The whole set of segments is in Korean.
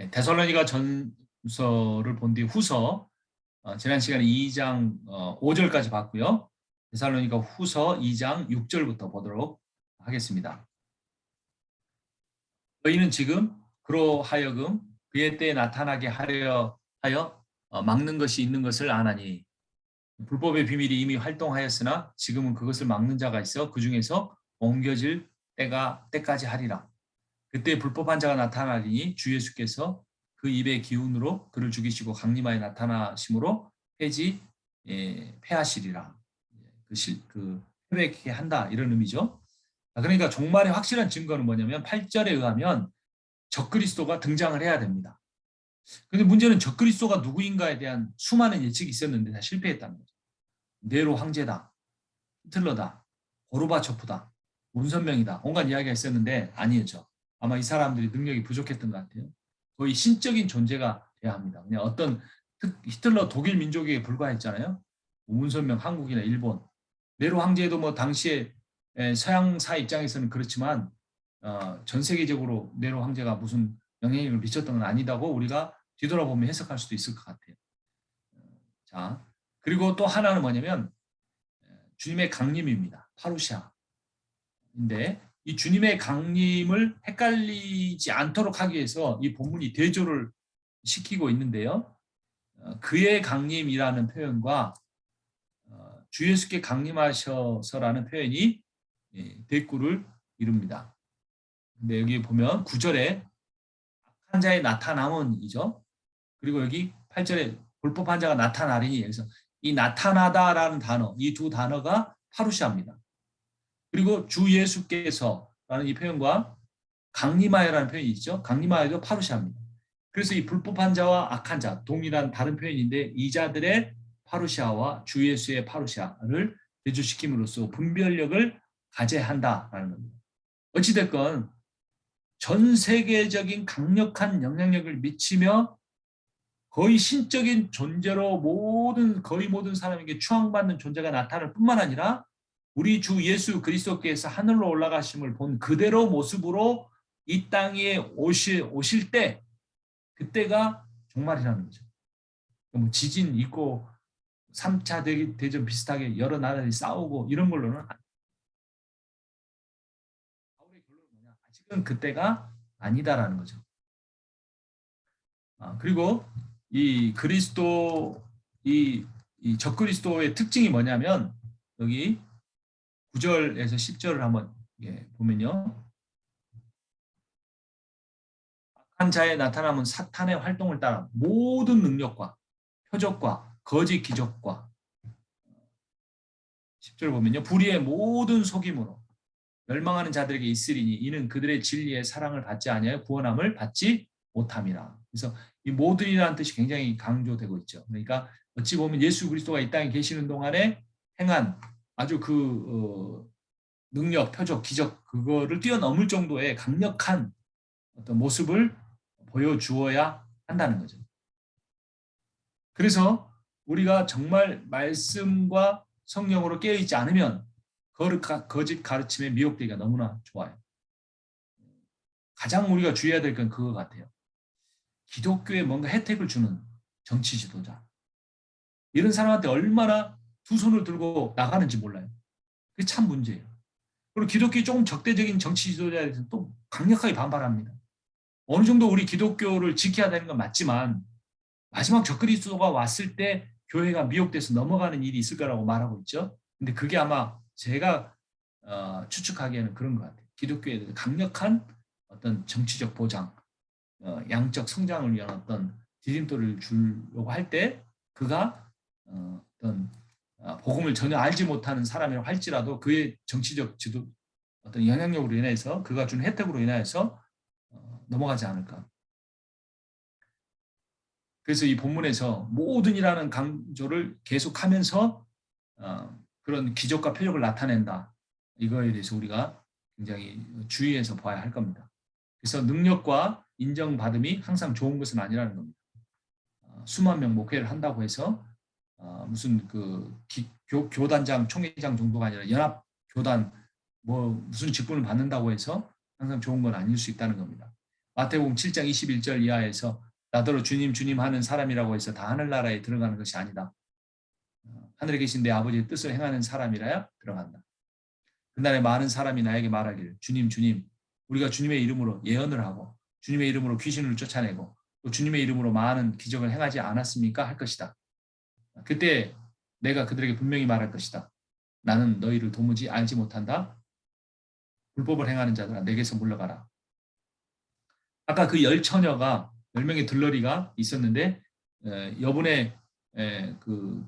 데살로니가 전서를 본 뒤 후서 지난 시간에 2장 5절까지 봤고요. 데살로니가 후서 2장 6절부터 보도록 하겠습니다. 너희는 지금 그로하여금 그의 때에 나타나게 하여 막는 것이 있는 것을 아나니 불법의 비밀이 이미 활동하였으나 지금은 그것을 막는 자가 있어 그 중에서 옮겨질 때까지 하리라. 그때 불법한 자가 나타나리니 주 예수께서 그 입의 기운으로 그를 죽이시고 강림하여 나타나심으로 패하시리라. 패배케 한다 이런 의미죠. 그러니까 종말의 확실한 증거는 뭐냐면 8절에 의하면 적그리스도가 등장을 해야 됩니다. 그런데 문제는 적그리스도가 누구인가에 대한 수많은 예측이 있었는데 다 실패했다는 거죠. 네로 황제다, 히틀러다, 고르바초프다, 문선명이다, 온갖 이야기가 있었는데 아니죠. 아마 이 사람들이 능력이 부족했던 것 같아요. 거의 신적인 존재가 돼야 합니다. 그냥 어떤 히틀러 독일 민족에게 불과했잖아요. 문선명 한국이나 일본. 네로 황제도 뭐 당시에 서양사 입장에서는 그렇지만 전 세계적으로 네로 황제가 무슨 영향력을 미쳤던 건 아니다고 우리가 뒤돌아보면 해석할 수도 있을 것 같아요. 자, 그리고 또 하나는 뭐냐면 주님의 강림입니다. 파루시아인데 이 주님의 강림을 헷갈리지 않도록 하기 위해서 이 본문이 대조를 시키고 있는데요. 그의 강림이라는 표현과 주 예수께 강림하셔서라는 표현이 대꾸를 이룹니다. 근데 여기 보면 9절에 악한 자의 나타남은이죠. 그리고 여기 8절에 불법한 자가 나타나리니 여기서 이 나타나다라는 단어, 이 두 단어가 파루시아입니다. 그리고 주 예수께서라는 이 표현과 강림하여라는 표현이 있죠. 강림하여도 파루시아입니다. 그래서 이 불법한 자와 악한 자, 동일한 다른 표현인데 이 자들의 파루시아와 주 예수의 파루시아를 대조시킴으로써 분별력을 가져한다라는 겁니다. 어찌됐건 전 세계적인 강력한 영향력을 미치며 거의 신적인 존재로 거의 모든 사람에게 추앙받는 존재가 나타날 뿐만 아니라 우리 주 예수 그리스도께서 하늘로 올라가심을 본 그대로 모습으로 이 땅에 오실 때 그때가 종말이라는 거죠. 뭐 지진 있고 3차 대전 비슷하게 여러 나라들이 싸우고 이런 걸로는 바울의 결론은 뭐냐? 아직은 그때가 아니다라는 거죠. 그리고 이 그리스도 이 적그리스도의 특징이 뭐냐면 여기 9절에서 10절을 한번 보면요. 악한 자의 나타남은 사탄의 활동을 따라 모든 능력과 표적과 거짓 기적과 10절 보면요. 불의의 모든 속임으로 멸망하는 자들에게 있으리니 이는 그들의 진리의 사랑을 받지 아니하여 구원함을 받지 못함이라. 그래서 이 모든이라는 뜻이 굉장히 강조되고 있죠. 그러니까 어찌 보면 예수 그리스도가 이 땅에 계시는 동안에 행한 아주 능력, 표적, 기적 그거를 뛰어넘을 정도의 강력한 어떤 모습을 보여주어야 한다는 거죠. 그래서 우리가 정말 말씀과 성령으로 깨어있지 않으면 거짓 가르침에 미혹되기가 너무나 좋아요. 가장 우리가 주의해야 될 건 그거 같아요. 기독교에 뭔가 혜택을 주는 정치 지도자. 이런 사람한테 얼마나 두 손을 들고 나가는지 몰라요. 그게 참 문제예요. 그리고 기독교에 조금 적대적인 정치 지도자에 대해서는 또 강력하게 반발합니다. 어느 정도 우리 기독교를 지켜야 되는 건 맞지만 마지막 적그리스도가 왔을 때 교회가 미혹돼서 넘어가는 일이 있을 거라고 말하고 있죠. 근데 그게 아마 제가 추측하기에는 그런 것 같아요. 기독교에 대해서 강력한 어떤 정치적 보장, 양적 성장을 위한 어떤 디딤돌을 주려고 할 때 그가 어떤 복음을 전혀 알지 못하는 사람이라고 할지라도 그의 정치적 지도 어떤 영향력으로 인해서 그가 준 혜택으로 인해서 넘어가지 않을까. 그래서 이 본문에서 모든이라는 강조를 계속하면서 그런 기적과 표적을 나타낸다. 이거에 대해서 우리가 굉장히 주의해서 봐야 할 겁니다. 그래서 능력과 인정받음이 항상 좋은 것은 아니라는 겁니다. 수만 명 목회를 한다고 해서 무슨 교단장, 총회장 정도가 아니라 연합 교단 무슨 직분을 받는다고 해서 항상 좋은 건 아닐 수 있다는 겁니다. 마태복음 7장 21절 이하에서 나더러 주님 주님 하는 사람이라고 해서 다 하늘나라에 들어가는 것이 아니다. 하늘에 계신 내 아버지의 뜻을 행하는 사람이라야 들어간다. 그날에 많은 사람이 나에게 말하기를 주님 주님 우리가 주님의 이름으로 예언을 하고 주님의 이름으로 귀신을 쫓아내고 또 주님의 이름으로 많은 기적을 행하지 않았습니까? 할 것이다. 그때 내가 그들에게 분명히 말할 것이다. 나는 너희를 도무지 알지 못한다. 불법을 행하는 자들아 내게서 물러가라. 아까 그 열 처녀가 10명의 들러리가 있었는데 여분의 그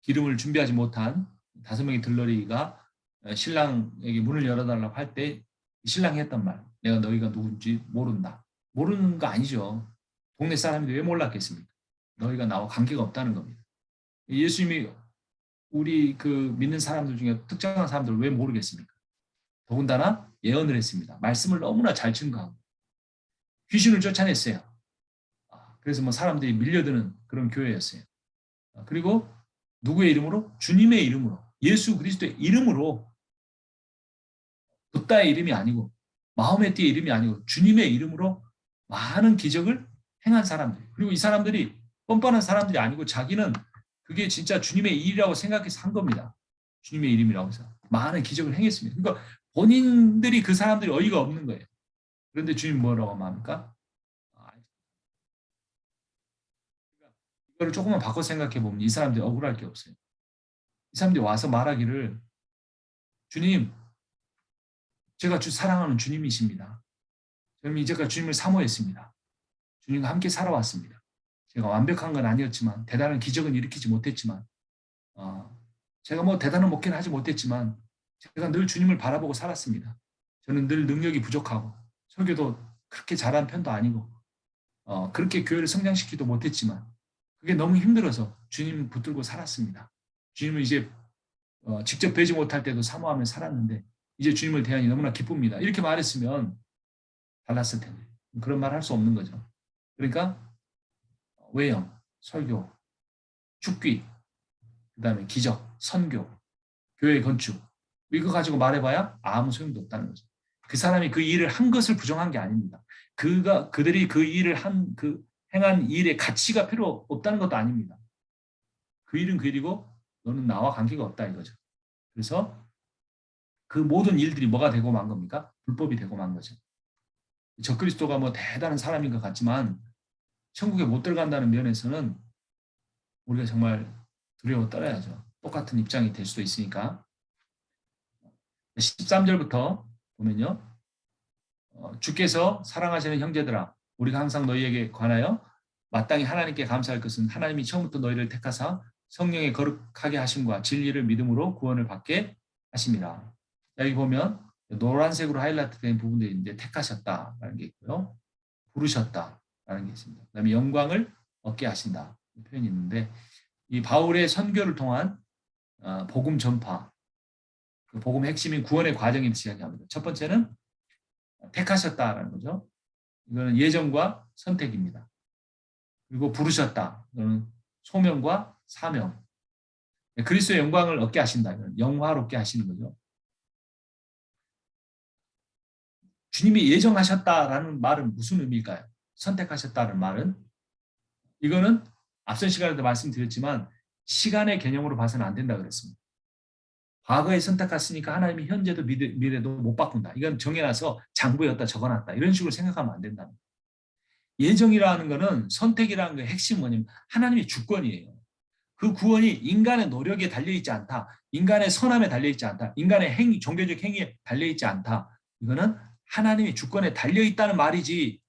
기름을 준비하지 못한 5명의 들러리가 신랑에게 문을 열어달라고 할 때 신랑이 했던 말 내가 너희가 누군지 모른다. 모르는 거 아니죠. 동네 사람인데 왜 몰랐겠습니까? 너희가 나와 관계가 없다는 겁니다. 예수님이 우리 그 믿는 사람들 중에 특정한 사람들을 왜 모르겠습니까? 더군다나 예언을 했습니다. 말씀을 너무나 잘 증거하고 귀신을 쫓아냈어요. 그래서 뭐 사람들이 밀려드는 그런 교회였어요. 그리고 누구의 이름으로? 주님의 이름으로, 예수 그리스도의 이름으로, 붓다의 이름이 아니고 마호메트의 이름이 아니고 주님의 이름으로 많은 기적을 행한 사람들. 그리고 이 사람들이 뻔뻔한 사람들이 아니고 자기는 그게 진짜 주님의 일이라고 생각해서 한 겁니다. 주님의 이름이라고 해서 많은 기적을 행했습니다. 그러니까 본인들이 그 사람들이 어이가 없는 거예요. 그런데 주님 뭐라고 말합니까? 이거를 조금만 바꿔 생각해 보면 이 사람들이 억울할 게 없어요. 이 사람들이 와서 말하기를 주님, 제가 사랑하는 주님이십니다. 저는 이제까지 주님을 사모했습니다. 주님과 함께 살아왔습니다. 제가 완벽한 건 아니었지만 대단한 기적은 일으키지 못했지만 제가 뭐 대단한 목회는 하지 못했지만 제가 늘 주님을 바라보고 살았습니다. 저는 늘 능력이 부족하고 설교도 그렇게 잘한 편도 아니고 그렇게 교회를 성장시키지도 못했지만 그게 너무 힘들어서 주님 붙들고 살았습니다. 주님을 이제 직접 뵈지 못할 때도 사모하며 살았는데 이제 주님을 대하니 너무나 기쁩니다. 이렇게 말했으면 달랐을 텐데 그런 말 할 수 없는 거죠. 그러니까 외형, 설교, 축기, 그다음에 기적, 선교, 교회 건축 이거 가지고 말해봐야 아무 소용도 없다는 거죠. 그 사람이 그 일을 한 것을 부정한 게 아닙니다. 그들이 그 일을 행한 일의 가치가 필요 없다는 것도 아닙니다. 그 일은 그 일이고 너는 나와 관계가 없다 이거죠. 그래서 그 모든 일들이 뭐가 되고 만 겁니까? 불법이 되고 만 거죠. 적그리스도가 뭐 대단한 사람인 것 같지만 천국에 못 들어간다는 면에서는 우리가 정말 두려워 떨어야죠. 똑같은 입장이 될 수도 있으니까. 13절부터 보면요. 주께서 사랑하시는 형제들아 우리가 항상 너희에게 관하여 마땅히 하나님께 감사할 것은 하나님이 처음부터 너희를 택하사 성령의 거룩하게 하심과 진리를 믿음으로 구원을 받게 하심이라. 여기 보면 노란색으로 하이라이트 된 부분들이 있는데 택하셨다라는 게 있고요. 부르셨다라는 게 있습니다. 그다음에 영광을 얻게 하신다 표현이 있는데 이 바울의 선교를 통한 복음 전파, 그 복음의 핵심인 구원의 과정이 시작합니다. 첫 번째는 택하셨다라는 거죠. 이거는 예정과 선택입니다. 그리고 부르셨다. 이거는 소명과 사명. 그리스도의 영광을 얻게 하신다. 이건 영화롭게 하시는 거죠. 주님이 예정하셨다라는 말은 무슨 의미일까요? 선택하셨다는 말은 이거는 앞선 시간에도 말씀드렸지만 시간의 개념으로 봐서는 안 된다 그랬습니다. 과거에 선택했으니까 하나님이 현재도 미래도 못 바꾼다. 이건 정해놔서 장부였다 적어놨다. 이런 식으로 생각하면 안 된다. 예정이라는 것은 선택이라는 게 핵심 뭐냐면 하나님의 주권이에요. 그 구원이 인간의 노력에 달려있지 않다. 인간의 선함에 달려있지 않다. 인간의 종교적 행위에 달려있지 않다. 이거는 하나님의 주권에 달려있다는 말이지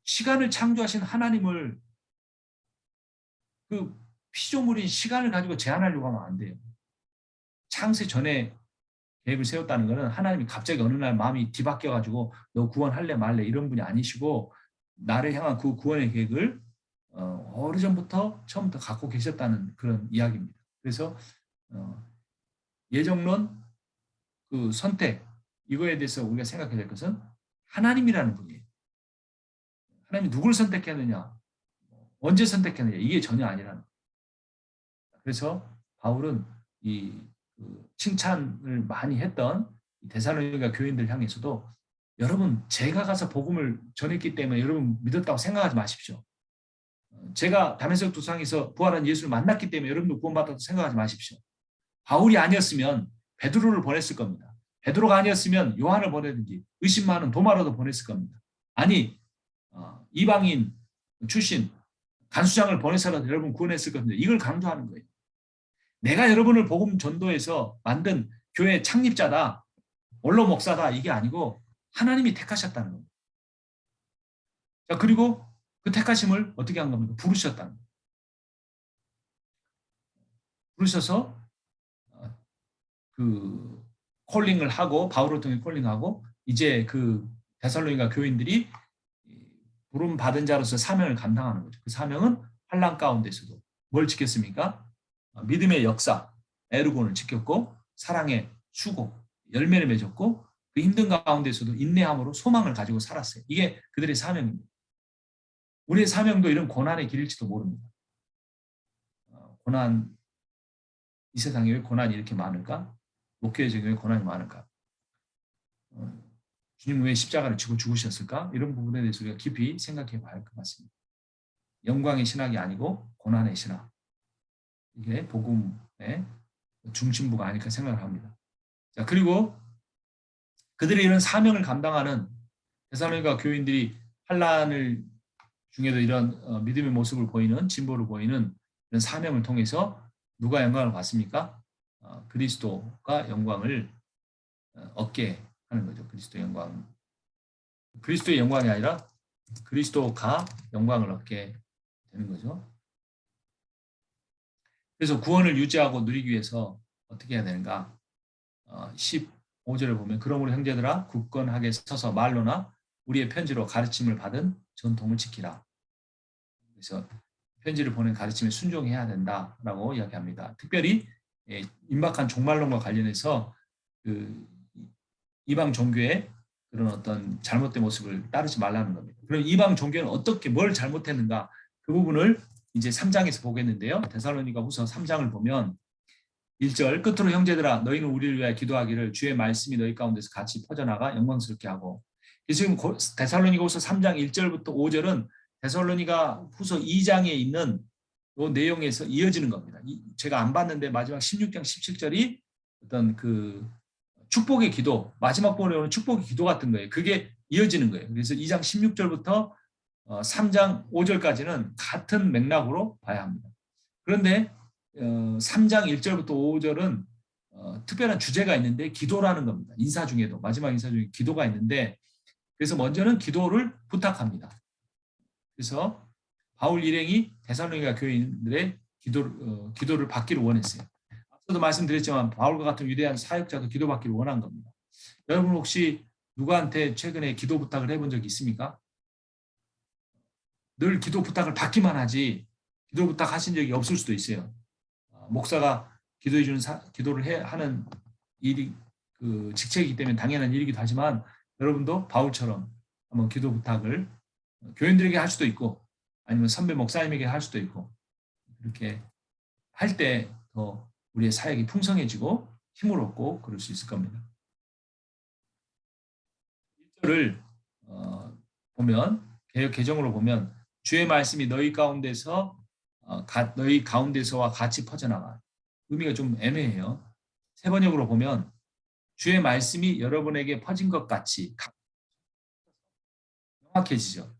시간을 창조하신 하나님을 그 피조물인 시간을 가지고 제한하려고 하면 안 돼요. 창세 전에 계획을 세웠다는 것은 하나님이 갑자기 어느 날 마음이 뒤바뀌어가지고 너 구원할래 말래 이런 분이 아니시고 나를 향한 그 구원의 계획을 오래전부터 처음부터 갖고 계셨다는 그런 이야기입니다. 그래서 예정론, 그 선택 이거에 대해서 우리가 생각해야 될 것은 하나님이라는 분이에요. 하나님이 누구를 선택했느냐, 언제 선택했느냐 이게 전혀 아니라는 거예요. 그래서 바울은 이 칭찬을 많이 했던 데살로니가 교인들 향해서도 여러분 제가 가서 복음을 전했기 때문에 여러분 믿었다고 생각하지 마십시오. 제가 다메섹 도상에서 부활한 예수를 만났기 때문에 여러분도 구원받았다고 생각하지 마십시오. 바울이 아니었으면 베드로를 보냈을 겁니다. 베드로가 아니었으면 요한을 보내든지 의심 많은 도마로도 보냈을 겁니다. 아니 이방인 출신 간수장을 보내서라도 여러분 구원했을 겁니다. 이걸 강조하는 거예요. 내가 여러분을 복음 전도해서 만든 교회 창립자다, 원로 목사다 이게 아니고 하나님이 택하셨다는 겁니다. 자, 그리고 그 택하심을 어떻게 한 겁니까? 부르셨다는 겁니다. 부르셔서 그 콜링을 하고 바울을 통해 콜링하고 이제 그 데살로니가 교인들이 부름 받은 자로서 사명을 감당하는 거죠. 그 사명은 환난 가운데서도 뭘 지켰습니까? 믿음의 역사, 에르곤을 지켰고 사랑의 수고, 열매를 맺었고 그 힘든 가운데서도 인내함으로 소망을 가지고 살았어요. 이게 그들의 사명입니다. 우리의 사명도 이런 고난의 길일지도 모릅니다. 고난, 이 세상에 왜 고난이 이렇게 많을까? 목회적인 왜 고난이 많을까? 주님은 왜 십자가를 지고 죽으셨을까? 이런 부분에 대해서 우리가 깊이 생각해 봐야 할 것 같습니다. 영광의 신학이 아니고 고난의 신학. 이게 복음의 중심부가 아닐까 생각을 합니다. 자, 그리고 그들의 이런 사명을 감당하는 데살로니가 교인들이 환난을 중에도 이런 믿음의 모습을 보이는 진보를 보이는 이런 사명을 통해서 누가 영광을 받습니까? 그리스도가 영광을 얻게 하는 거죠. 그리스도의 영광. 그리스도의 영광이 아니라 그리스도가 영광을 얻게 되는 거죠. 그래서 구원을 유지하고 누리기 위해서 어떻게 해야 되는가? 15절을 보면 그러므로 형제들아 굳건하게 서서 말로나 우리의 편지로 가르침을 받은 전통을 지키라. 그래서 편지를 보낸 가르침에 순종해야 된다라고 이야기합니다. 특별히 임박한 종말론과 관련해서 그 이방 종교의 그런 어떤 잘못된 모습을 따르지 말라는 겁니다. 그럼 이방 종교는 어떻게 뭘 잘못했는가? 그 부분을 이제 3장에서 보겠는데요. 데살로니가 후서 3장을 보면 1절 끝으로 형제들아 너희는 우리를 위하여 기도하기를 주의 말씀이 너희 가운데서 같이 퍼져나가 영광스럽게 하고 지금 데살로니가 후서 3장 1절부터 5절은 데살로니가 후서 2장에 있는 이 내용에서 이어지는 겁니다. 제가 안 봤는데 마지막 16장 17절이 어떤 그 축복의 기도, 마지막 부분에 오는 축복의 기도 같은 거예요. 그게 이어지는 거예요. 그래서 2장 16절부터 3장 5절까지는 같은 맥락으로 봐야 합니다. 그런데 3장 1절부터 5절은 특별한 주제가 있는데 기도라는 겁니다. 인사 중에도 마지막 인사 중에 기도가 있는데 그래서 먼저는 기도를 부탁합니다. 그래서 바울 일행이 데살로니가 교인들의 기도를 받기를 원했어요. 앞서도 말씀드렸지만 바울과 같은 위대한 사역자도 기도받기를 원한 겁니다. 여러분 혹시 누구한테 최근에 기도 부탁을 해본 적이 있습니까? 늘 기도 부탁을 받기만 하지 기도 부탁하신 적이 없을 수도 있어요. 목사가 기도해 주는 기도를 하는 일이 그 직책이기 때문에 당연한 일이기도 하지만 여러분도 바울처럼 한번 기도 부탁을 교인들에게 할 수도 있고 아니면 선배 목사님에게 할 수도 있고 그렇게 할 때 더 우리의 사역이 풍성해지고 힘을 얻고 그럴 수 있을 겁니다. 1절을 보면 개역 개정으로 보면 주의 말씀이 너희 가운데서와 같이 퍼져나가. 의미가 좀 애매해요. 세 번역으로 보면 주의 말씀이 여러분에게 퍼진 것 같이 명확해지죠.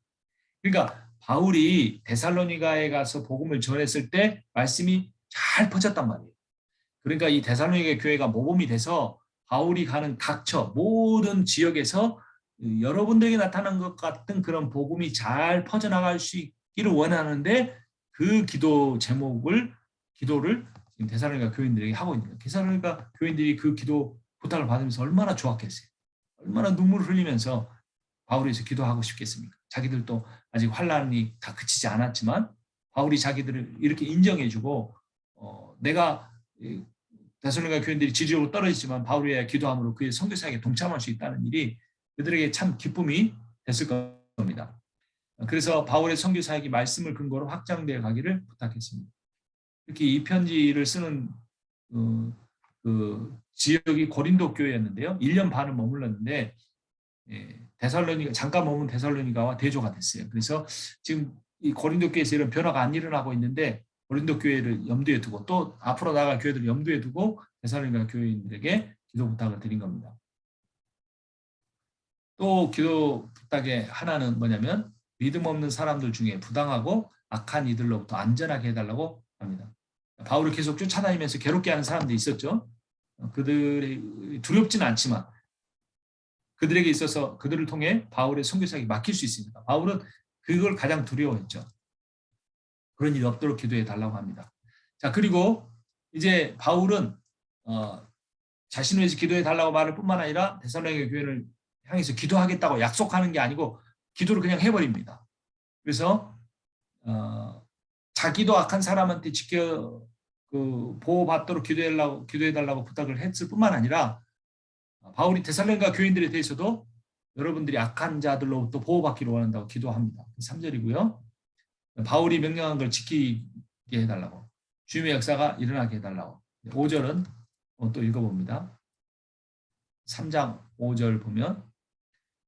그러니까 바울이 데살로니가에 가서 복음을 전했을 때 말씀이 잘 퍼졌단 말이에요. 그러니까 이 데살로니가 교회가 모범이 돼서 바울이 가는 각처 모든 지역에서 여러분들에게 나타난 것 같은 그런 복음이 잘 퍼져나갈 수 있기를 원하는데 그 기도를 지금 데살로니가 교인들에게 하고 있는 거예요. 데살로니가 교인들이 그 기도 부탁을 받으면서 얼마나 좋았겠어요. 얼마나 눈물을 흘리면서 바울에서 기도하고 싶겠습니까? 자기들도 아직 환란이 다 그치지 않았지만 바울이 자기들을 이렇게 인정해주고 내가 데살로니가 교인들이 지리적으로 떨어지지만 바울이 기도함으로 그의 선교 사역에 동참할 수 있다는 일이 그들에게 참 기쁨이 됐을 겁니다. 그래서 바울의 선교 사역이 말씀을 근거로 확장되어 가기를 부탁했습니다. 특히 이 편지를 쓰는 그 지역이 고린도 교회였는데요. 1년 반을 머물렀는데 데살로니가 잠깐 머문 데살로니가와 대조가 됐어요. 그래서 지금 이 고린도 교회에서 이런 변화가 안 일어나고 있는데 고린도 교회를 염두에 두고 또 앞으로 나갈 교회들을 염두에 두고 데살로니가 교회인들에게 기도 부탁을 드린 겁니다. 또 기도 부탁의 하나는 뭐냐면 믿음 없는 사람들 중에 부당하고 악한 이들로부터 안전하게 해달라고 합니다. 바울을 계속 쫓아다니면서 괴롭게 하는 사람들이 있었죠. 그들이 두렵지는 않지만 그들에게 있어서 그들을 통해 바울의 선교사에게 맡길 수 있습니다. 바울은 그걸 가장 두려워했죠. 그런 일이 없도록 기도해 달라고 합니다. 자, 그리고 이제 바울은 자신을 위해서 기도해 달라고 말할 뿐만 아니라 데살로니가 교회를 향해서 기도하겠다고 약속하는 게 아니고 기도를 그냥 해버립니다. 그래서 자기도 악한 사람한테 보호받도록 기도해 달라고 부탁을 했을 뿐만 아니라 바울이 데살로니가 교인들에 대해서도 여러분들이 악한 자들로부터 보호받기를 원한다고 기도합니다. 3절이고요. 바울이 명령한 걸 지키게 해달라고. 주님의 역사가 일어나게 해달라고. 5절은 또 읽어봅니다. 3장 5절 보면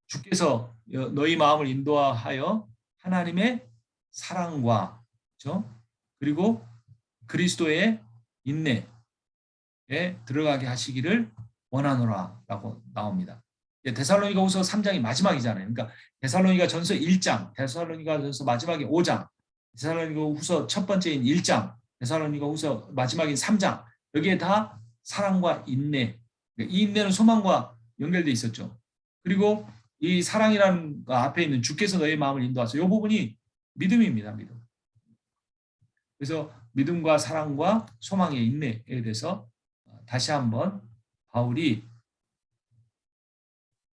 주께서 너희 마음을 인도하여 하나님의 사랑과 그렇죠? 그리고 그리스도의 인내에 들어가게 하시기를 원하노라라고 나옵니다. 데살로니가후서 3장이 마지막이잖아요. 그러니까 데살로니가전서 1장, 데살로니가전서 마지막에 5장, 데살로니가후서 첫 번째인 1장, 데살로니가후서 마지막인 3장 여기에 다 사랑과 인내, 이 인내는 소망과 연결돼 있었죠. 그리고 이 사랑이라는 앞에 있는 주께서 너의 마음을 인도하소서 이 부분이 믿음입니다. 믿음. 그래서 믿음과 사랑과 소망의 인내에 대해서 다시 한번 바울이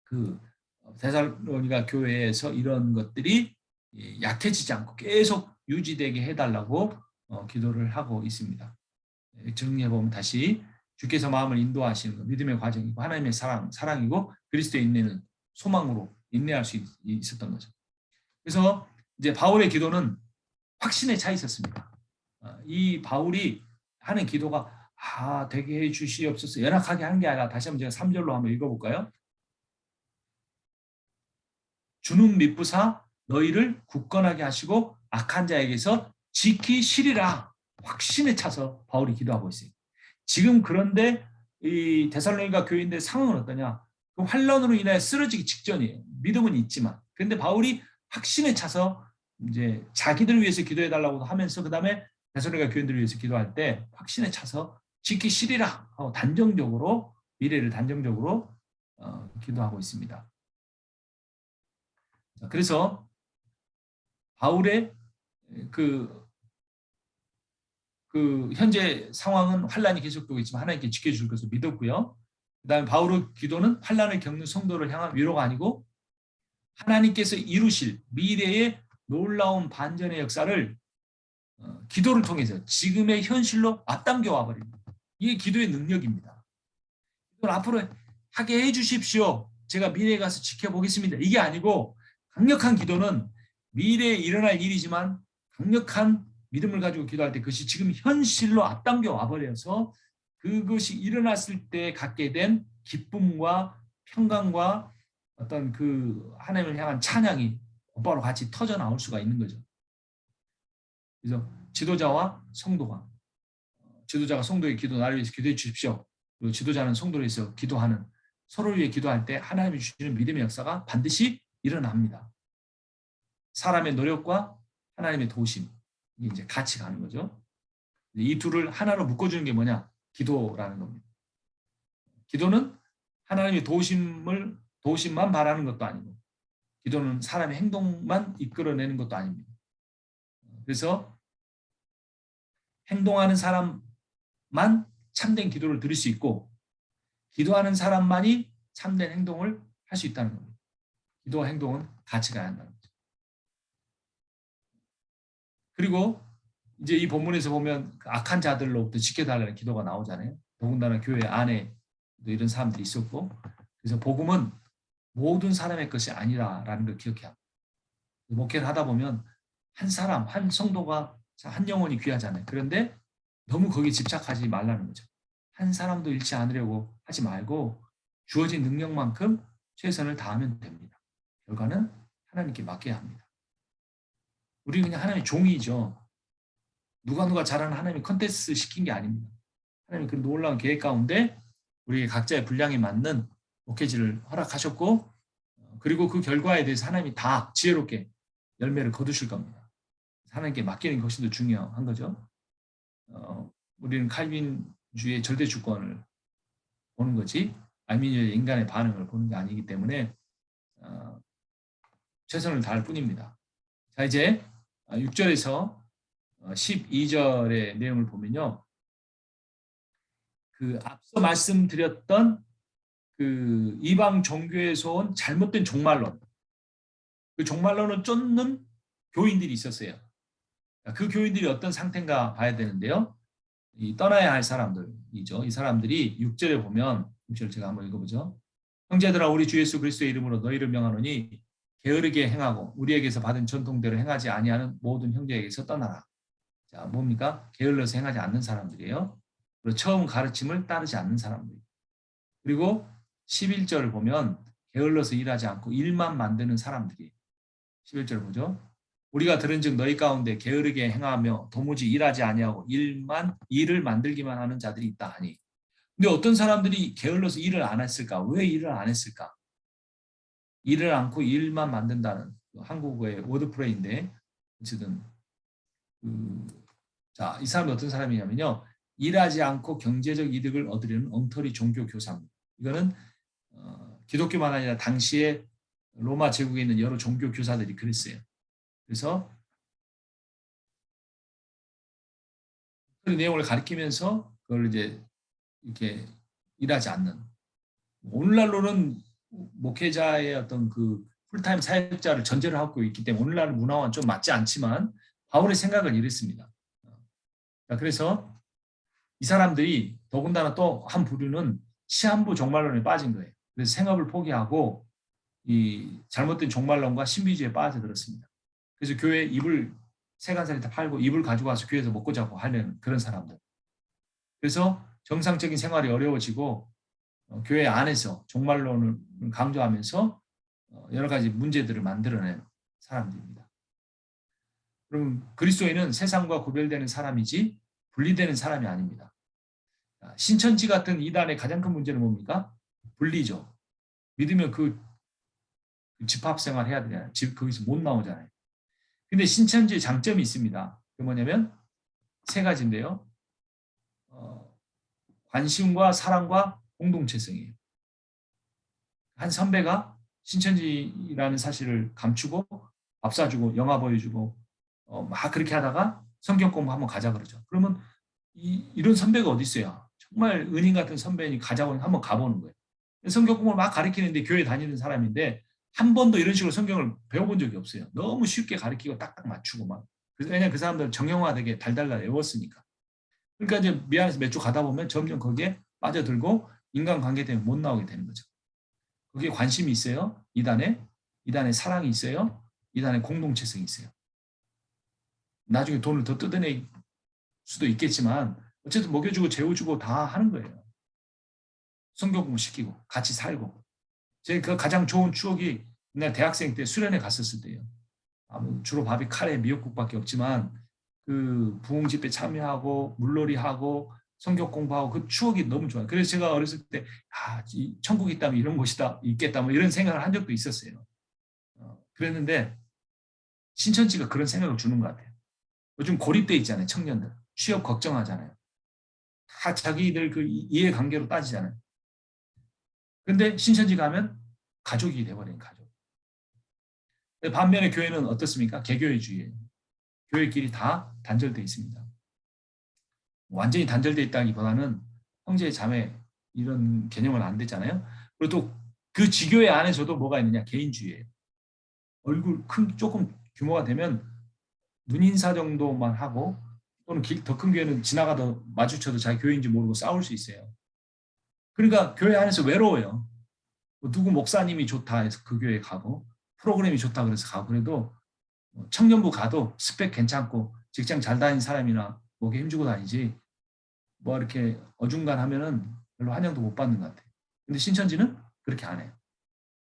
그 데살로니가 교회에서 이런 것들이 약해지지 않고 계속 유지되게 해달라고 기도를 하고 있습니다. 정리해보면 다시 주께서 마음을 인도하시는 것, 믿음의 과정이고 하나님의 사랑이고 그리스도의 인내는 소망으로 인내할 수 있었던 거죠. 그래서 이제 바울의 기도는 확신에 차 있었습니다. 이 바울이 하는 기도가 되게 해 주시옵소서 연약하게 하는 게 아니라 다시 한번 제가 3절로 한번 읽어볼까요? 주는 미쁘사 너희를 굳건하게 하시고 악한 자에게서 지키시리라 확신에 차서 바울이 기도하고 있어요. 지금 그런데 이 데살로니가 교인들의 상황은 어떠냐? 그 환란으로 인해 쓰러지기 직전이에요. 믿음은 있지만. 그런데 바울이 확신에 차서 이제 자기들을 위해서 기도해 달라고 하면서 그다음에 데살로니가 교인들을 위해서 기도할 때 확신에 차서 지키시리라 하고 단정적으로 미래를 단정적으로 기도하고 있습니다. 그래서 바울의 그 현재 상황은 환란이 계속되고 있지만 하나님께 지켜줄 것을 믿었고요. 그다음에 바울의 기도는 환란을 겪는 성도를 향한 위로가 아니고 하나님께서 이루실 미래의 놀라운 반전의 역사를 기도를 통해서 지금의 현실로 앞당겨 와버립니다. 이게 기도의 능력입니다. 이걸 앞으로 하게 해주십시오. 제가 미래에 가서 지켜보겠습니다. 이게 아니고 강력한 기도는 미래에 일어날 일이지만 강력한 믿음을 가지고 기도할 때 그것이 지금 현실로 앞당겨 와버려서 그것이 일어났을 때 갖게 된 기쁨과 평강과 어떤 그 하나님을 향한 찬양이 곧바로 같이 터져 나올 수가 있는 거죠. 그래서 지도자가 성도의 기도 나를 위해서 기도해 주십시오. 그리고 지도자는 성도를 위해서 기도하는 서로를 위해 기도할 때 하나님이 주시는 믿음의 역사가 반드시 일어납니다. 사람의 노력과 하나님의 도우심이 이제 같이 가는 거죠. 이 둘을 하나로 묶어주는 게 뭐냐? 기도라는 겁니다. 기도는 하나님의 도우심만 바라는 것도 아니고 기도는 사람의 행동만 이끌어내는 것도 아닙니다. 그래서 행동하는 사람만 참된 기도를 드릴 수 있고 기도하는 사람만이 참된 행동을 할 수 있다는 겁니다. 기도와 행동은 같이 가야 한다는 거죠. 그리고 이제 이 본문에서 보면 악한 자들로부터 지켜달라는 기도가 나오잖아요. 더군다나 교회 안에 이런 사람들이 있었고 그래서 복음은 모든 사람의 것이 아니라라는 걸 기억해야 합니다. 목회를 하다 보면 한 사람, 한 성도가 한 영혼이 귀하잖아요. 그런데 너무 거기에 집착하지 말라는 거죠. 한 사람도 잃지 않으려고 하지 말고 주어진 능력만큼 최선을 다하면 됩니다. 결과는 하나님께 맡겨야 합니다. 우리 그냥 하나님의 종이죠. 누가 잘하는 하나님이 컨텐츠 시킨 게 아닙니다. 하나님이 그 놀라운 계획 가운데 우리 각자의 분량에 맞는 목회지를 허락하셨고 그리고 그 결과에 대해서 하나님이 다 지혜롭게 열매를 거두실 겁니다. 하나님께 맡기는 것이 더 중요한 거죠. 우리는 칼빈주의 절대 주권을 보는 거지 알미니오의 인간의 반응을 보는 게 아니기 때문에 최선을 다할 뿐입니다. 자 이제 6절에서 12절의 내용을 보면요. 그 앞서 말씀드렸던 그 이방 종교에서 온 잘못된 종말론, 그 종말론을 쫓는 교인들이 있었어요. 그 교인들이 어떤 상태인가 봐야 되는데요. 이 떠나야 할 사람들이죠. 이 사람들이 6절에 보면 6절 제가 한번 읽어보죠. 형제들아 우리 주 예수 그리스도의 이름으로 너희를 명하노니 게으르게 행하고 우리에게서 받은 전통대로 행하지 아니하는 모든 형제에게서 떠나라. 자, 뭡니까? 게을러서 행하지 않는 사람들이에요. 그리고 처음 가르침을 따르지 않는 사람들. 그리고 11절을 보면 게을러서 일하지 않고 일만 만드는 사람들이에요. 11절 보죠. 우리가 들은즉 너희 가운데 게으르게 행하며 도무지 일하지 아니하고 일을 만들기만 하는 자들이 있다 하니. 근데 어떤 사람들이 게을러서 일을 안 했을까? 왜 일을 안 했을까? 일을 않고 일만 만든다는 한국어의 워드플레이인데 어쨌든 자, 이 사람이 어떤 사람이냐면요. 일하지 않고 경제적 이득을 얻으려는 엉터리 종교 교사입니다. 이거는 기독교만 아니라 당시에 로마 제국에 있는 여러 종교 교사들이 그랬어요. 그래서 그 내용을 가리키면서 그걸 이제 이렇게 일하지 않는 오늘날로는 목회자의 어떤 그 풀타임 사역자를 전제를 하고 있기 때문에 오늘날 문화와는 좀 맞지 않지만 바울의 생각을 이랬습니다. 그래서 이 사람들이 더군다나 또 한 부류는 시한부 종말론에 빠진 거예요. 그래서 생업을 포기하고 이 잘못된 종말론과 신비주의에 빠져들었습니다. 그래서 교회 이불 세간살이 다 팔고 이불 가지고 와서 교회에서 먹고 자고 하려는 그런 사람들. 그래서 정상적인 생활이 어려워지고 교회 안에서 종말론을 강조하면서 여러 가지 문제들을 만들어낸 사람들입니다. 그럼 그리스도인은 세상과 구별되는 사람이지 분리되는 사람이 아닙니다. 신천지 같은 이단의 가장 큰 문제는 뭡니까? 분리죠. 믿으면 그 집합생활 해야 되잖아요. 거기서 못 나오잖아요. 근데 신천지의 장점이 있습니다. 그게 뭐냐면 세 가지인데요. 관심과 사랑과 공동체성이에요. 한 선배가 신천지라는 사실을 감추고 밥 사주고 영화 보여주고 막 그렇게 하다가 성경 공부 한번 가자 그러죠. 그러면 이런 선배가 어디 있어요? 정말 은인 같은 선배니 가자고 한번 가보는 거예요. 성경 공부를 막 가르치는데 교회 다니는 사람인데 한 번도 이런 식으로 성경을 배워본 적이 없어요. 너무 쉽게 가르치고 딱딱 맞추고 막. 왜냐면 그 사람들은 정형화되게 달달달 외웠으니까. 그러니까 이제 미안해서 몇 주 가다 보면 점점 거기에 빠져들고 인간관계 때문에 못 나오게 되는 거죠. 거기에 관심이 있어요. 이단에 사랑이 있어요. 이단에 공동체성이 있어요. 나중에 돈을 더 뜯어낼 수도 있겠지만 어쨌든 먹여주고 재워주고 다 하는 거예요. 성경 공부 시키고 같이 살고. 제 그 가장 좋은 추억이 옛날 대학생 때 수련회 갔었을 때예요. 주로 밥이 카레 미역국밖에 없지만 그 부흥 집회 참여하고 물놀이하고 성경 공부하고 그 추억이 너무 좋아요. 그래서 제가 어렸을 때 천국이 있다면 이런 곳이다 있겠다 뭐 이런 생각을 한 적도 있었어요. 그랬는데 신천지가 그런 생각을 주는 것 같아요. 요즘 고립돼 있잖아요. 청년들 취업 걱정하잖아요. 다 자기들 그 이해관계로 따지잖아요. 근데 신천지 가면 가족이 돼버린 가족. 반면에 교회는 어떻습니까? 개교회주의예요. 교회끼리 다 단절되어 있습니다. 완전히 단절되어 있다기보다는 형제 자매 이런 개념은 안 되잖아요. 그리고 또 그 지교회 안에서도 뭐가 있느냐? 개인주의예요. 얼굴 조금 규모가 되면 눈인사 정도만 하고 또는 더 큰 교회는 지나가다 마주쳐도 자기 교회인지 모르고 싸울 수 있어요. 그러니까 교회 안에서 외로워요. 누구 목사님이 좋다 해서 그 교회 가고 프로그램이 좋다 그래서 가고 그래도 청년부 가도 스펙 괜찮고 직장 잘 다니는 사람이나 목에 힘주고 다니지 뭐 이렇게 어중간하면은 별로 환영도 못 받는 것 같아요. 근데 신천지는 그렇게 안 해요.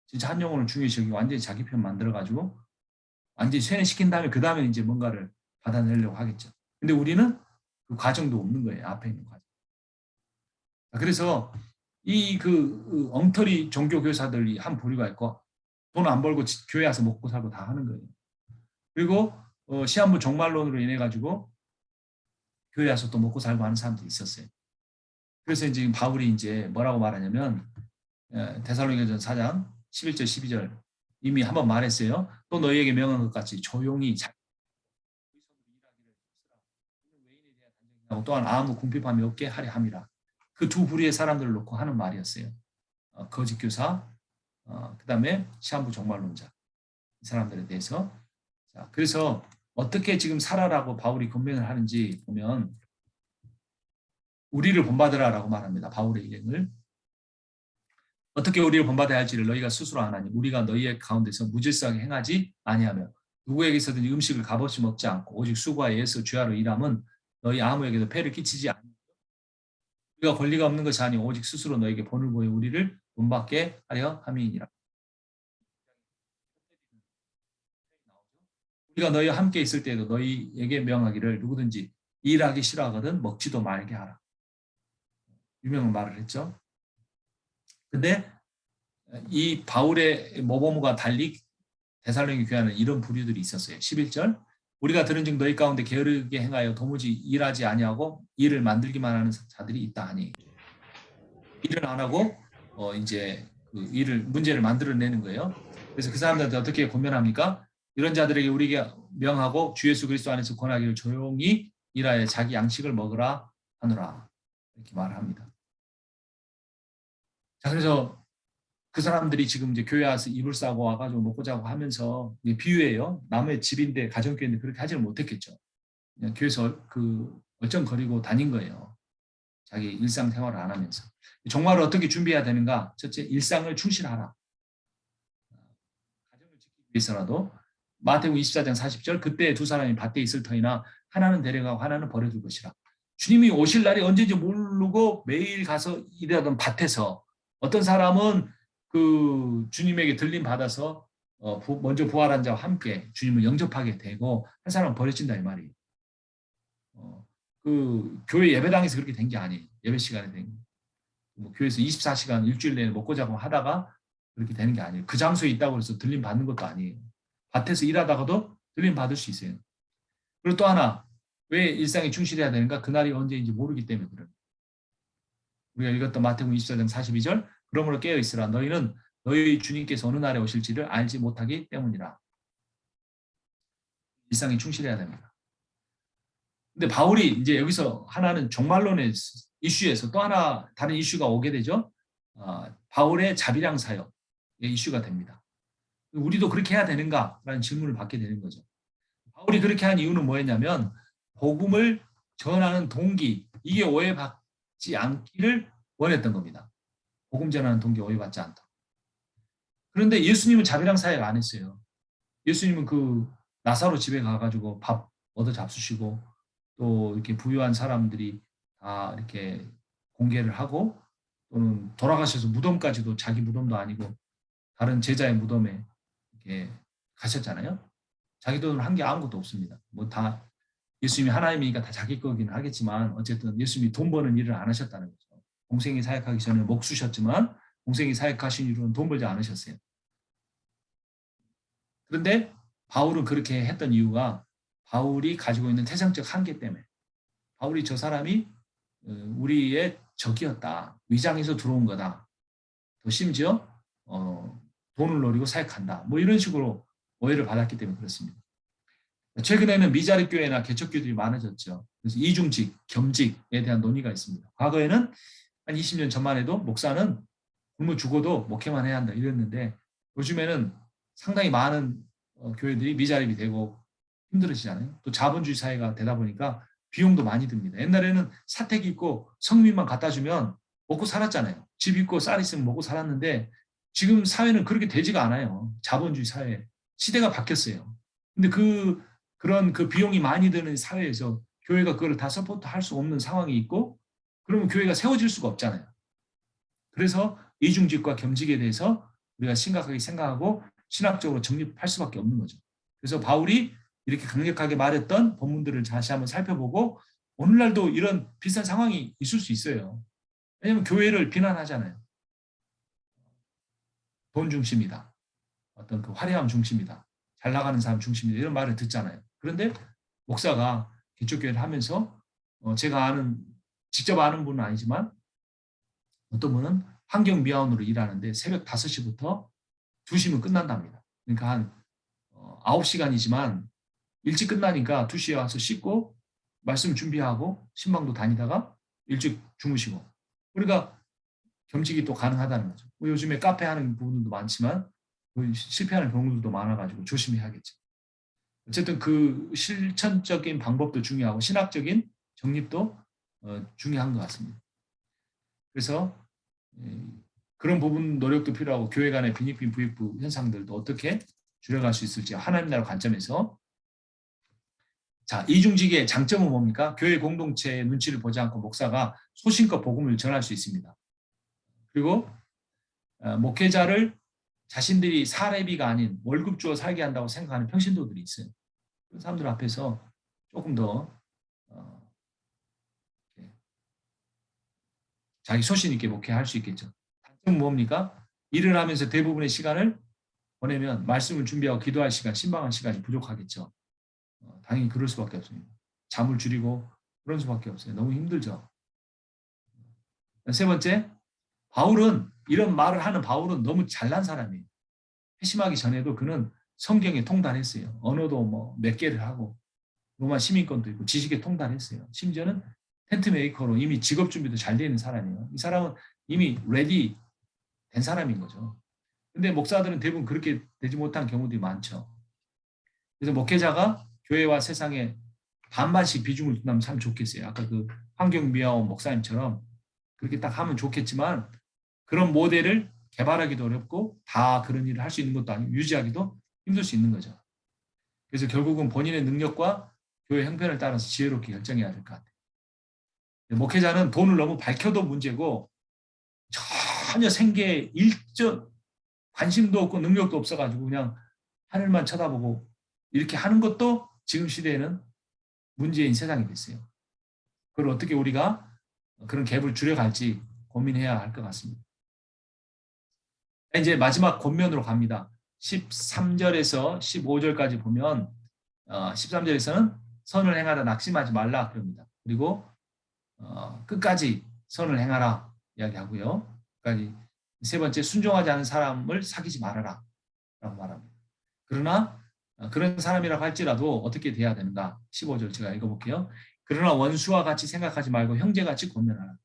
진짜 한 영혼을 중요시 여기고 완전히 자기 편 만들어가지고 완전히 세뇌시킨 다음에 그 다음에 이제 뭔가를 받아내려고 하겠죠. 근데 우리는 그 과정도 없는 거예요. 앞에 있는 과정. 그래서 이 그 엉터리 종교 교사들이 한 부류가 있고 돈 안 벌고 교회 와서 먹고 살고 다 하는 거예요. 그리고 시한부 종말론으로 인해 가지고 교회 와서 또 먹고 살고 하는 사람들이 있었어요. 그래서 지금 바울이 이제 뭐라고 말하냐면 데살로니가전 4장 11절 12절 이미 한번 말했어요. 또 너희에게 명한 것 같이 조용히 또한 아무 궁핍함이 없게 하려 함이라. 그 두 부류의 사람들을 놓고 하는 말이었어요. 거짓 교사, 그다음에 시한부 종말론자 이 사람들에 대해서. 자, 그래서 어떻게 지금 살아라고 바울이 권면을 하는지 보면 우리를 본받으라라고 말합니다. 바울의 일행을. 어떻게 우리를 본받아야 할지를 너희가 스스로 아나니 우리가 너희의 가운데서 무질서하게 행하지 아니하며 누구에게서든지 음식을 값없이 먹지 않고 오직 수고와 예수 주야로 일함은 너희 아무에게도 폐를 끼치지 않으며 우리가 권리가 없는 것이 아니 오직 스스로 너에게 본을 보여 우리를 본받게 하려 함이니라. 우리가 너희와 함께 있을 때에도 너희에게 명하기를 누구든지 일하기 싫어하거든 먹지도 말게 하라. 유명한 말을 했죠. 근데 이 바울의 모범과 달리 데살로니가 교회는 이런 부류들이 있었어요. 11절 우리가 들은즉 너희 가운데 게으르게 행하여 도무지 일하지 아니하고 일을 만들기만 하는 자들이 있다 하니 일을 안 하고 이제 그 일을 문제를 만들어내는 거예요. 그래서 그 사람들한테 어떻게 권면합니까? 이런 자들에게 우리가 명하고 주 예수 그리스도 안에서 권하기를 조용히 일하여 자기 양식을 먹으라 하노라 이렇게 말합니다. 자, 그래서 그 사람들이 지금 이제 교회 와서 이불 싸고 와가지고 먹고 자고 하면서 비유예요. 남의 집인데 가정교회인데 그렇게 하지는 못했겠죠. 그냥 교회에서 그 얼쩡거리고 다닌 거예요. 자기 일상생활을 안 하면서. 종말을 어떻게 준비해야 되는가? 첫째, 일상을 충실하라. 가정을 지키기 위해서라도 마태복음 24장 40절 그때 두 사람이 밭에 있을 터이나 하나는 데려가고 하나는 버려둘 것이라. 주님이 오실 날이 언제인지 모르고 매일 가서 일하던 밭에서 어떤 사람은 그 주님에게 들림 받아서 먼저 부활한 자와 함께 주님을 영접하게 되고 한 사람은 버려진다 이 말이에요. 그 교회 예배당에서 그렇게 된 게 아니에요. 예배 시간에 된 거. 뭐 교회에서 24시간 일주일 내내 먹고 자고 하다가 그렇게 되는 게 아니에요. 그 장소에 있다고 해서 들림 받는 것도 아니에요. 밭에서 일하다가도 들림 받을 수 있어요. 그리고 또 하나 왜 일상에 충실해야 되는가? 그날이 언제인지 모르기 때문에 그래요. 우리가 읽었던 마태복음 24장 42절 그러므로 깨어있으라 너희는 너희 주님께서 어느 날에 오실지를 알지 못하기 때문이라. 일상에 충실해야 됩니다. 근데 바울이 이제 여기서 하나는 종말론의 이슈에서 또 하나 다른 이슈가 오게 되죠. 바울의 자비량 사역의 이슈가 됩니다. 우리도 그렇게 해야 되는가라는 질문을 받게 되는 거죠. 바울이 그렇게 한 이유는 뭐였냐면 복음을 전하는 동기 이게 오해받지 않기를 원했던 겁니다. 복음 전하는 동기 오해받지 않다. 그런데 예수님은 자비랑 사역 안 했어요. 예수님은 그 나사로 집에 가가지고 밥 얻어 잡수시고 또 이렇게 부유한 사람들이 다 이렇게 공개를 하고 또는 돌아가셔서 무덤까지도 자기 무덤도 아니고 다른 제자의 무덤에 이렇게 가셨잖아요. 자기 돈으로 한 게 아무것도 없습니다. 뭐 다 예수님이 하나님이니까 다 자기 거기는 하겠지만 어쨌든 예수님이 돈 버는 일을 안 하셨다는 거죠. 공생이 사역하기 전에 목수셨지만 공생이 사역하신 이후로는 돈 벌지 않으셨어요. 그런데 바울은 그렇게 했던 이유가 바울이 가지고 있는 태생적 한계 때문에 바울이 저 사람이 우리의 적이었다. 위장에서 들어온 거다. 또 심지어 돈을 노리고 사역한다. 뭐 이런 식으로 오해를 받았기 때문에 그렇습니다. 최근에는 미자립 교회나 개척교들이 많아졌죠. 그래서 이중직, 겸직에 대한 논의가 있습니다. 과거에는 한 20년 전만 해도 목사는 굶어 죽어도 목회만 해야 한다 이랬는데 요즘에는 상당히 많은 교회들이 미자립이 되고 힘들어지잖아요. 또 자본주의 사회가 되다 보니까 비용도 많이 듭니다. 옛날에는 사택 있고 성민만 갖다 주면 먹고 살았잖아요. 집 있고 쌀 있으면 먹고 살았는데 지금 사회는 그렇게 되지가 않아요. 자본주의 사회. 시대가 바뀌었어요. 근데 그런 그 비용이 많이 드는 사회에서 교회가 그걸 다 서포트할 수 없는 상황이 있고 그러면 교회가 세워질 수가 없잖아요. 그래서 이중직과 겸직에 대해서 우리가 심각하게 생각하고 신학적으로 정립할 수밖에 없는 거죠. 그래서 바울이 이렇게 강력하게 말했던 본문들을 다시 한번 살펴보고 오늘날도 이런 비슷한 상황이 있을 수 있어요. 왜냐하면 교회를 비난하잖아요. 돈 중심이다. 어떤 그 화려함 중심이다. 잘 나가는 사람 중심이다. 이런 말을 듣잖아요. 그런데 목사가 기초교회를 하면서 제가 직접 아는 분은 아니지만 어떤 분은 환경미화원으로 일하는데 새벽 5시부터 2시면 끝난답니다. 그러니까 한 9시간이지만 일찍 끝나니까 2시에 와서 씻고 말씀 준비하고 신방도 다니다가 일찍 주무시고 그러니까 겸직이 또 가능하다는 거죠. 뭐 요즘에 카페 하는 부분도 많지만 실패하는 경우들도 많아가지고 조심해야겠죠. 어쨌든 그 실천적인 방법도 중요하고 신학적인 정립도 중요한 것 같습니다. 그래서 그런 부분 노력도 필요하고 교회 간의 빈익빈 부익부 현상들도 어떻게 줄여갈 수 있을지 하나님 나라 관점에서 자, 이중직의 장점은 뭡니까? 교회 공동체의 눈치를 보지 않고 목사가 소신껏 복음을 전할 수 있습니다. 그리고 목회자를 자신들이 사례비가 아닌 월급 주어 살게 한다고 생각하는 평신도들이 있어요. 그런 사람들 앞에서 조금 더 자기 소신 있게 목회할 수 있겠죠. 단점은 뭡니까? 일을 하면서 대부분의 시간을 보내면 말씀을 준비하고 기도할 시간, 신방할 시간이 부족하겠죠. 당연히 그럴 수밖에 없습니다. 잠을 줄이고 그런 수밖에 없어요. 너무 힘들죠. 세 번째, 이런 말을 하는 바울은 너무 잘난 사람이에요. 회심하기 전에도 그는 성경에 통달했어요. 언어도 뭐 몇 개를 하고 로마 시민권도 있고 지식에 통달했어요. 심지어는 텐트 메이커로 이미 직업 준비도 잘 되어 있는 사람이에요. 이 사람은 이미 레디 된 사람인 거죠. 근데 목사들은 대부분 그렇게 되지 못한 경우들이 많죠. 그래서 목회자가 교회와 세상에 반반씩 비중을 둔다면 참 좋겠어요. 아까 그 환경미화원 목사님처럼 그렇게 딱 하면 좋겠지만 그런 모델을 개발하기도 어렵고 다 그런 일을 할 수 있는 것도 아니고 유지하기도 힘들 수 있는 거죠. 그래서 결국은 본인의 능력과 교회 형편을 따라서 지혜롭게 결정해야 될 것 같아요. 목회자는 돈을 너무 밝혀도 문제고 전혀 생계에 일절 관심도 없고 능력도 없어가지고 그냥 하늘만 쳐다보고 이렇게 하는 것도 지금 시대에는 문제인 세상이 됐어요. 그걸 어떻게 우리가 그런 갭을 줄여갈지 고민해야 할 것 같습니다. 이제 마지막 권면으로 갑니다. 13절에서 15절까지 보면 13절에서는 선을 행하다 낙심하지 말라 그럽니다. 그리고 끝까지 선을 행하라 이야기하고요. 끝까지 세 번째 순종하지 않은 사람을 사귀지 말아라 라고 말합니다. 그러나 그런 사람이라고 할지라도 어떻게 돼야 되는가 15절 제가 읽어볼게요. 그러나 원수와 같이 생각하지 말고 형제같이 권면하라.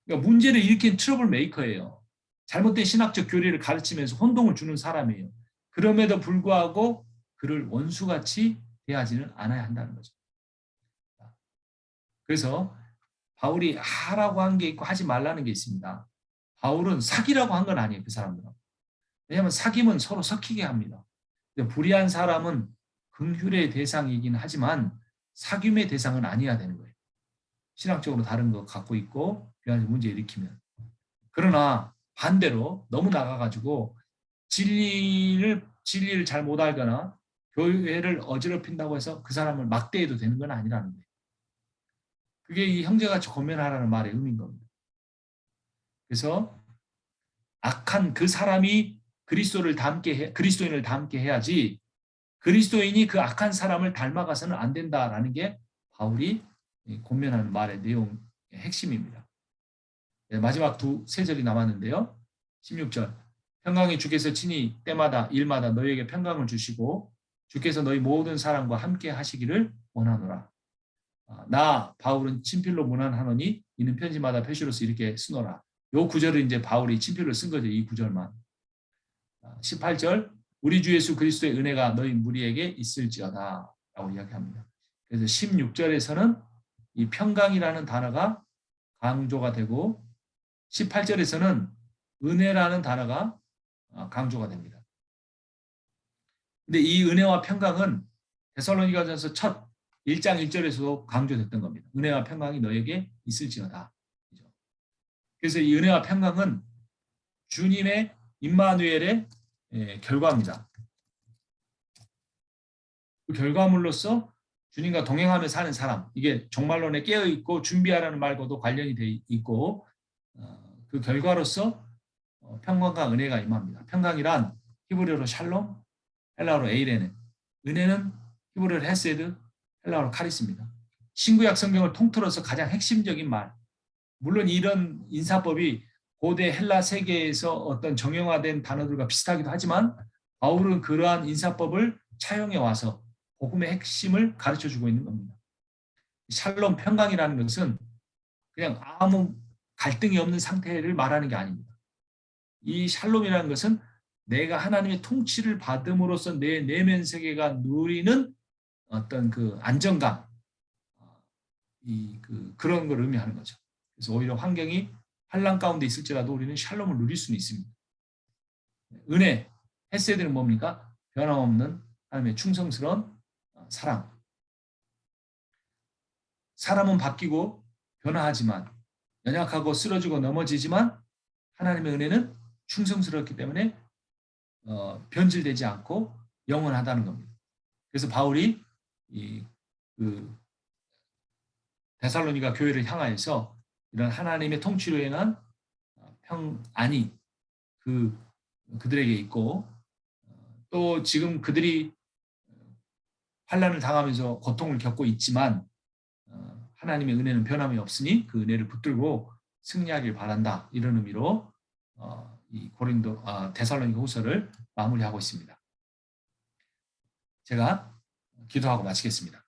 그러니까 문제를 일으킨 트러블 메이커예요. 잘못된 신학적 교리를 가르치면서 혼동을 주는 사람이에요. 그럼에도 불구하고 그를 원수같이 대하지는 않아야 한다는 거죠. 그래서 바울이 하라고 한 게 있고 하지 말라는 게 있습니다. 바울은 사기라고 한 건 아니에요. 그 사람들은. 왜냐하면 사귐은 서로 섞이게 합니다. 불의한 사람은 긍휼의 대상이긴 하지만 사귐의 대상은 아니어야 되는 거예요. 신학적으로 다른 거 갖고 있고 문제 일으키면. 그러나 반대로 너무 나가가지고 진리를 잘 못 알거나 교회를 어지럽힌다고 해서 그 사람을 막대해도 되는 건 아니라는 거예요. 그게 이 형제같이 권면하라는 말의 의미인 겁니다. 그래서 악한 그 사람이 그리스도인을 닮게 해야지 그리스도인이 그 악한 사람을 닮아가서는 안 된다라는 게 바울이 권면하는 말의 내용의 핵심입니다. 마지막 세 절이 남았는데요. 16절 평강이 주께서 친히 때마다 일마다 너희에게 평강을 주시고 주께서 너희 모든 사람과 함께 하시기를 원하노라. 나 바울은 친필로 문안하노니 이는 편지마다 표시로서 이렇게 쓰노라. 요 구절을 이제 바울이 친필로 쓴 거죠. 이 구절만. 18절 우리 주 예수 그리스도의 은혜가 너희 무리에게 있을지어다 라고 이야기합니다. 그래서 16절에서는 이 평강이라는 단어가 강조가 되고 18절에서는 은혜라는 단어가 강조가 됩니다. 근데 이 은혜와 평강은 데살로니가전서 첫 1장 1절에서도 강조됐던 겁니다. 은혜와 평강이 너에게 있을지어다. 그래서 이 은혜와 평강은 주님의 임마누엘의 결과입니다. 그 결과물로서 주님과 동행하며 사는 사람, 이게 종말론에 깨어있고 준비하라는 말과도 관련이 돼 있고 그 결과로서 평강과 은혜가 임합니다. 평강이란 히브리어로 샬롬, 헬라어로 에이레네, 은혜는 히브리어로 헤세드, 헬라어로 카리스입니다. 신구약 성경을 통틀어서 가장 핵심적인 말, 물론 이런 인사법이 고대 헬라 세계에서 어떤 정형화된 단어들과 비슷하기도 하지만 바울은 그러한 인사법을 차용해 와서 복음의 핵심을 가르쳐주고 있는 겁니다. 샬롬, 평강이라는 것은 그냥 아무 갈등이 없는 상태를 말하는 게 아닙니다. 이 샬롬이라는 것은 내가 하나님의 통치를 받음으로써 내 내면 세계가 누리는 어떤 그 안정감, 그런 걸 의미하는 거죠. 그래서 오히려 환경이 환란 가운데 있을지라도 우리는 샬롬을 누릴 수는 있습니다. 은혜, 헤세드는 뭡니까? 변함없는 하나님의 충성스러운 사랑. 사람은 바뀌고 변화하지만, 연약하고 쓰러지고 넘어지지만 하나님의 은혜는 충성스럽기 때문에 변질되지 않고 영원하다는 겁니다. 그래서 바울이 데살로니가 교회를 향하여서 이런 하나님의 통치로 인한 평안이 그들에게 있고, 또 지금 그들이 환난을 당하면서 고통을 겪고 있지만 하나님의 은혜는 변함이 없으니 그 은혜를 붙들고 승리하길 바란다, 이런 의미로 이 데살로니가 후서를 마무리하고 있습니다. 제가 기도하고 마치겠습니다.